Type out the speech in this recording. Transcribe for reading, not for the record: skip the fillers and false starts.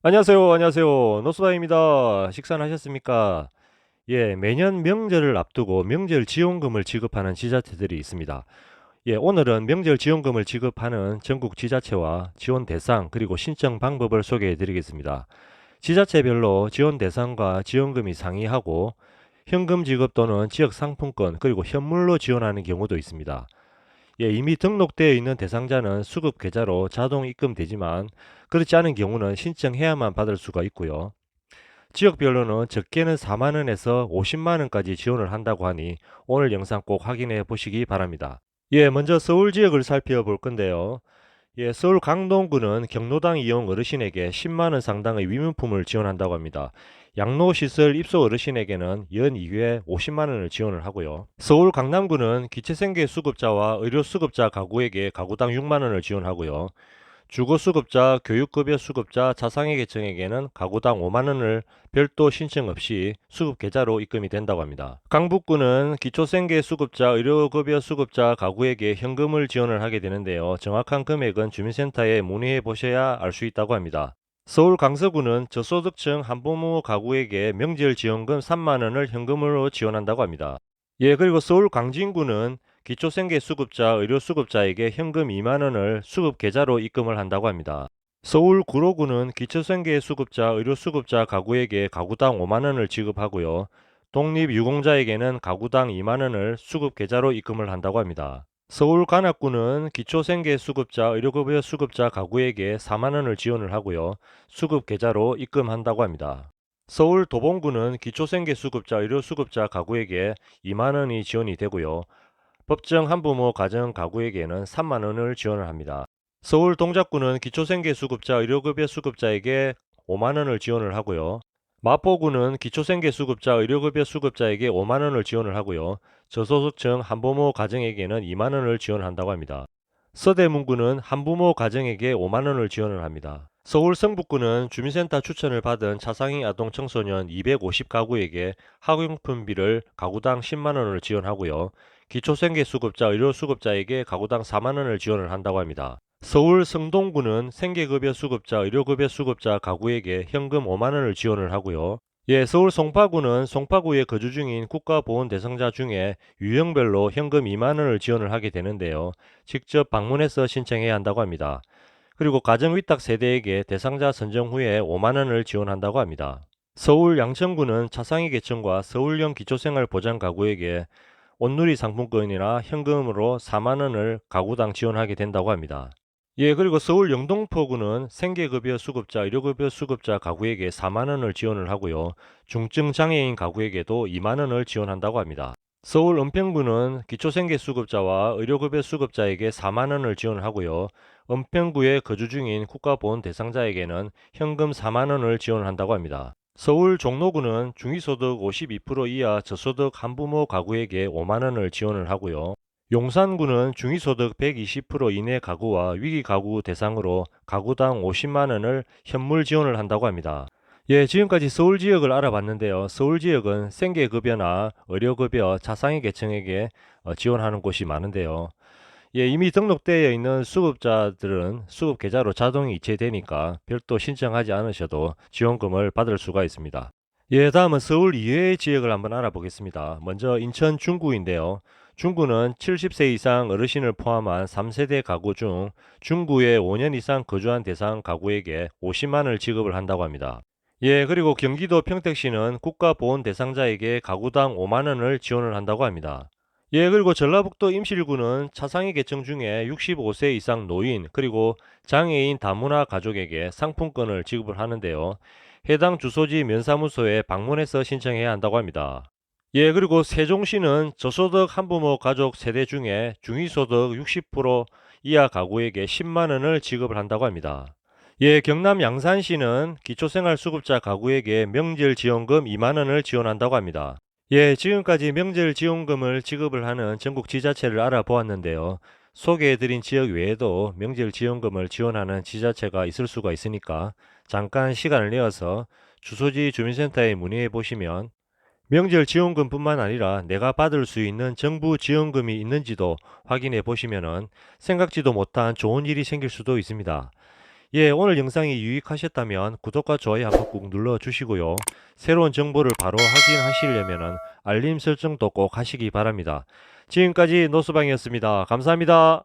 안녕하세요. 안녕하세요. 노수다입니다. 식사는 하셨습니까? 예, 매년 명절을 앞두고 명절 지원금을 지급하는 지자체들이 있습니다. 예, 오늘은 명절 지원금을 지급하는 전국 지자체와 지원 대상 그리고 신청 방법을 소개해 드리겠습니다. 지자체별로 지원 대상과 지원금이 상이하고 현금 지급 또는 지역 상품권 그리고 현물로 지원하는 경우도 있습니다. 예, 이미 등록되어 있는 대상자는 수급 계좌로 자동 입금되지만 그렇지 않은 경우는 신청해야만 받을 수가 있고요. 지역별로는 적게는 4만 원에서 50만 원까지 지원을 한다고 하니 오늘 영상 꼭 확인해 보시기 바랍니다. 예, 먼저 서울 지역을 살펴볼 건데요. 예, 서울 강동구는 경로당 이용 어르신에게 10만 원 상당의 위문품을 지원한다고 합니다. 양로시설 입소 어르신에게는 연 2회 50만 원을 지원을 하고요. 서울 강남구는 기체생계 수급자와 의료수급자 가구에게 가구당 6만 원을 지원하고요. 주거수급자, 교육급여 수급자, 자상의 계층에게는 가구당 5만 원을 별도 신청 없이 수급 계좌로 입금이 된다고 합니다. 강북구는 기초생계 수급자, 의료급여 수급자 가구에게 현금을 지원을 하게 되는데요. 정확한 금액은 주민센터에 문의해 보셔야 알 수 있다고 합니다. 서울 강서구는 저소득층 한부모 가구에게 명절 지원금 3만 원을 현금으로 지원한다고 합니다. 예, 그리고 서울 강진구는 기초생계 수급자, 의료수급자에게 현금 2만 원을 수급 계좌로 입금을 한다고 합니다. 서울 구로구는 기초생계 수급자, 의료수급자 가구에게 가구당 5만 원을 지급하고요. 독립유공자에게는 가구당 2만 원을 수급 계좌로 입금을 한다고 합니다. 서울 관악구는 기초생계 수급자, 의료급여 수급자 가구에게 4만 원을 지원을 하고요. 수급 계좌로 입금한다고 합니다. 서울 도봉구는 기초생계 수급자, 의료수급자 가구에게 2만 원이 지원이 되고요. 법정 한부모 가정 가구에게는 3만 원을 지원을 합니다. 서울 동작구는 기초생계 수급자, 의료급여 수급자에게 5만 원을 지원을 하고요. 마포구는 기초생계 수급자, 의료급여 수급자에게 5만 원을 지원을 하고요. 저소득층 한부모 가정에게는 2만 원을 지원한다고 합니다. 서대문구는 한부모 가정에게 5만 원을 지원을 합니다. 서울 성북구는 주민센터 추천을 받은 차상위 아동 청소년 250가구에게 학용품비를 가구당 10만 원을 지원하고요. 기초생계 수급자, 의료수급자에게 가구당 4만 원을 지원을 한다고 합니다. 서울 성동구는 생계급여 수급자, 의료급여 수급자 가구에게 현금 5만 원을 지원을 하고요. 예, 서울 송파구는 송파구에 거주 중인 국가보훈 대상자 중에 유형별로 현금 2만 원을 지원을 하게 되는데요. 직접 방문해서 신청해야 한다고 합니다. 그리고 가정위탁 세대에게 대상자 선정 후에 5만 원을 지원한다고 합니다. 서울 양천구는 차상위 계층과 서울형 기초생활보장 가구에게 온누리 상품권이나 현금으로 4만 원을 가구당 지원하게 된다고 합니다. 예, 그리고 서울 영등포구는 생계급여 수급자, 의료급여 수급자 가구에게 4만 원을 지원을 하고요. 중증 장애인 가구에게도 2만 원을 지원한다고 합니다. 서울 은평구는 기초생계 수급자와 의료급여 수급자에게 4만 원을 지원을 하고요. 은평구에 거주 중인 국가보훈 대상자에게는 현금 4만 원을 지원한다고 합니다. 서울 종로구는 중위소득 52% 이하 저소득 한부모 가구에게 5만 원을 지원을 하고요. 용산구는 중위소득 120% 이내 가구와 위기 가구 대상으로 가구당 50만 원을 현물 지원을 한다고 합니다. 예, 지금까지 서울 지역을 알아봤는데요. 서울 지역은 생계급여나 의료급여, 차상위 계층에게 지원하는 곳이 많은데요. 예, 이미 등록되어 있는 수급자들은 수급 계좌로 자동이 이체되니까 별도 신청하지 않으셔도 지원금을 받을 수가 있습니다. 예, 다음은 서울 이외의 지역을 한번 알아보겠습니다. 먼저 인천 중구인데요. 중구는 70세 이상 어르신을 포함한 3세대 가구 중 중구에 5년 이상 거주한 대상 가구에게 50만 원을 지급을 한다고 합니다. 예, 그리고 경기도 평택시는 국가보훈 대상자에게 가구당 5만 원을 지원을 한다고 합니다. 예, 그리고 전라북도 임실구는 차상위 계층 중에 65세 이상 노인 그리고 장애인 다문화 가족에게 상품권을 지급을 하는데요. 해당 주소지 면사무소에 방문해서 신청해야 한다고 합니다. 예, 그리고 세종시는 저소득 한부모 가족 세대 중에 중위소득 60% 이하 가구에게 10만 원을 지급을 한다고 합니다. 예, 경남 양산시는 기초생활수급자 가구에게 명절지원금 2만 원을 지원한다고 합니다. 예, 지금까지 명절지원금을 지급을 하는 전국 지자체를 알아보았는데요. 소개해드린 지역 외에도 명절지원금을 지원하는 지자체가 있을 수가 있으니까 잠깐 시간을 내어서 주소지 주민센터에 문의해 보시면 명절 지원금뿐만 아니라 내가 받을 수 있는 정부 지원금이 있는지도 확인해 보시면 생각지도 못한 좋은 일이 생길 수도 있습니다. 예, 오늘 영상이 유익하셨다면 구독과 좋아요 한번 꾹 눌러 주시고요. 새로운 정보를 바로 확인하시려면 알림 설정도 꼭 하시기 바랍니다. 지금까지 노수방이었습니다. 감사합니다.